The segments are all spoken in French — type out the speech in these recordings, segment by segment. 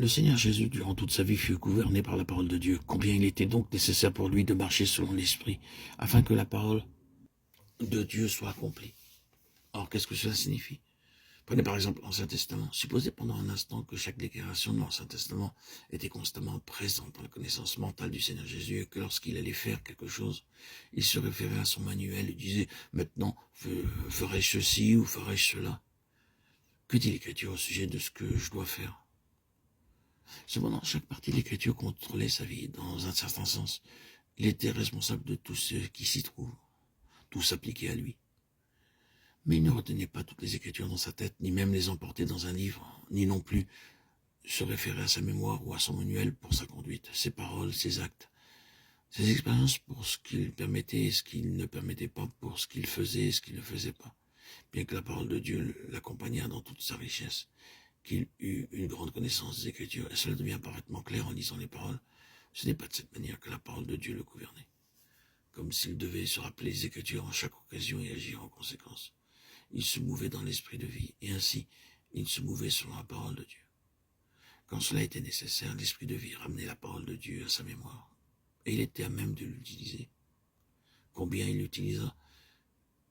Le Seigneur Jésus, durant toute sa vie, fut gouverné par la parole de Dieu. Combien il était donc nécessaire pour lui de marcher selon l'Esprit, afin que la parole de Dieu soit accomplie. Or, qu'est-ce que cela signifie? Prenez par exemple l'Ancien Testament. Supposez pendant un instant que chaque déclaration de l'Ancien Testament était constamment présente dans la connaissance mentale du Seigneur Jésus et que lorsqu'il allait faire quelque chose, il se référait à son manuel et disait « Maintenant, ferai-je ceci ou ferai-je cela ?» Que dit l'Écriture au sujet de ce que je dois faire? Cependant, chaque partie de l'Écriture contrôlait sa vie. Dans un certain sens, il était responsable de tout ce qui s'y trouve. Tout s'appliquait à lui. Mais il ne retenait pas toutes les Écritures dans sa tête, ni même les emporter dans un livre, ni non plus se référer à sa mémoire ou à son manuel pour sa conduite, ses paroles, ses actes, ses expériences pour ce qu'il permettait et ce qu'il ne permettait pas, pour ce qu'il faisait et ce qu'il ne faisait pas. Bien que la parole de Dieu l'accompagnât dans toute sa richesse, qu'il eut une grande connaissance des Écritures, et cela devient parfaitement clair en lisant les paroles, ce n'est pas de cette manière que la parole de Dieu le gouvernait, comme s'il devait se rappeler les Écritures en chaque occasion et agir en conséquence. Il se mouvait dans l'esprit de vie, et ainsi, il se mouvait selon la parole de Dieu. Quand cela était nécessaire, l'esprit de vie ramenait la parole de Dieu à sa mémoire, et il était à même de l'utiliser. Combien il l'utilisa,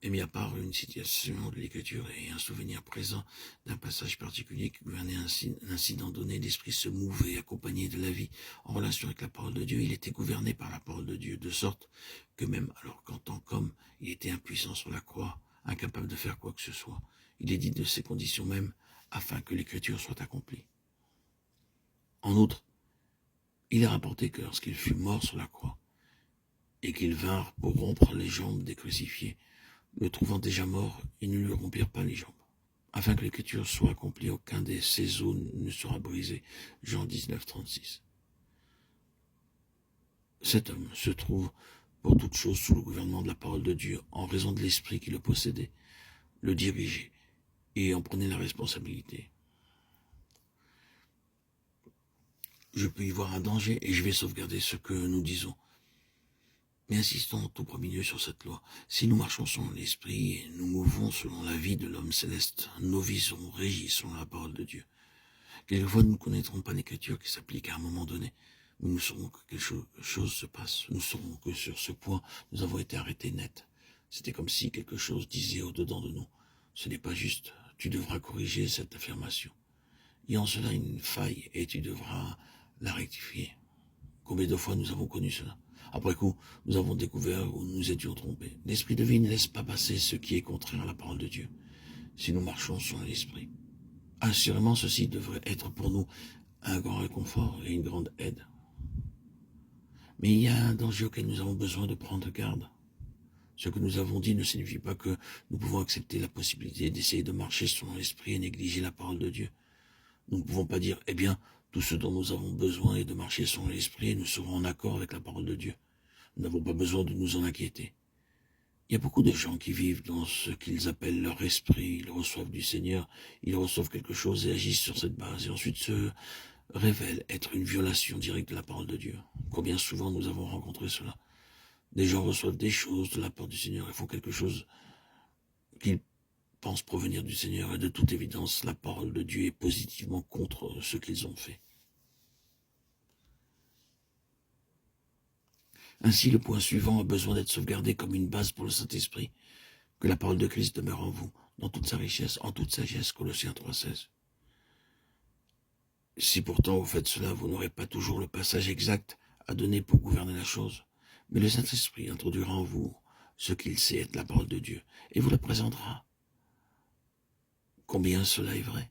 et mis à part une situation de l'Écriture et un souvenir présent d'un passage particulier qui gouvernait un incident donné, l'esprit se mouvait, accompagné de la vie, en relation avec la parole de Dieu. Il était gouverné par la parole de Dieu, de sorte que même alors qu'en tant qu'homme, il était impuissant sur la croix, incapable de faire quoi que ce soit, il est dit de ces conditions même, afin que l'Écriture soit accomplie. En outre, il est rapporté que lorsqu'il fut mort sur la croix, et qu'ils vinrent pour rompre les jambes des crucifiés, le trouvant déjà mort, ils ne lui rompirent pas les jambes. Afin que l'Écriture soit accomplie, aucun de ses os ne sera brisé. Jean 19, 36. Cet homme se trouve pour toute chose sous le gouvernement de la parole de Dieu, en raison de l'esprit qui le possédait, le dirigeait et en prenait la responsabilité. Je peux y voir un danger et je vais sauvegarder ce que nous disons. Mais insistons en tout premier lieu sur cette loi. Si nous marchons selon l'esprit et nous mouvons selon la vie de l'homme céleste, nos vies seront régies selon la parole de Dieu. Quelquefois, nous ne connaîtrons pas l'Écriture qui s'applique à un moment donné, mais nous saurons que quelque chose se passe. Nous saurons que sur ce point, nous avons été arrêtés net. C'était comme si quelque chose disait au-dedans de nous. Ce n'est pas juste. Tu devras corriger cette affirmation. Il y a en cela une faille et tu devras la rectifier. Combien de fois nous avons connu cela? Après coup, nous avons découvert où nous étions trompés. L'esprit de vie ne laisse pas passer ce qui est contraire à la parole de Dieu, si nous marchons sur l'esprit. Assurément, ceci devrait être pour nous un grand réconfort et une grande aide. Mais il y a un danger auquel nous avons besoin de prendre garde. Ce que nous avons dit ne signifie pas que nous pouvons accepter la possibilité d'essayer de marcher selon l'esprit et négliger la parole de Dieu. Nous ne pouvons pas dire, eh bien, tout ce dont nous avons besoin est de marcher selon l'esprit et nous serons en accord avec la parole de Dieu. Nous n'avons pas besoin de nous en inquiéter. Il y a beaucoup de gens qui vivent dans ce qu'ils appellent leur esprit. Ils reçoivent du Seigneur, ils reçoivent quelque chose et agissent sur cette base et ensuite se révèlent être une violation directe de la parole de Dieu. Combien souvent nous avons rencontré cela? Des gens reçoivent des choses de la part du Seigneur et font quelque chose qu'ils pensent provenir du Seigneur, et de toute évidence, la parole de Dieu est positivement contre ce qu'ils ont fait. Ainsi, le point suivant a besoin d'être sauvegardé comme une base pour le Saint-Esprit, que la parole de Christ demeure en vous, dans toute sa richesse, en toute sagesse, Colossiens 3,16. Si pourtant vous faites cela, vous n'aurez pas toujours le passage exact à donner pour gouverner la chose, mais le Saint-Esprit introduira en vous ce qu'il sait être la parole de Dieu, et vous la présentera. Combien cela est vrai?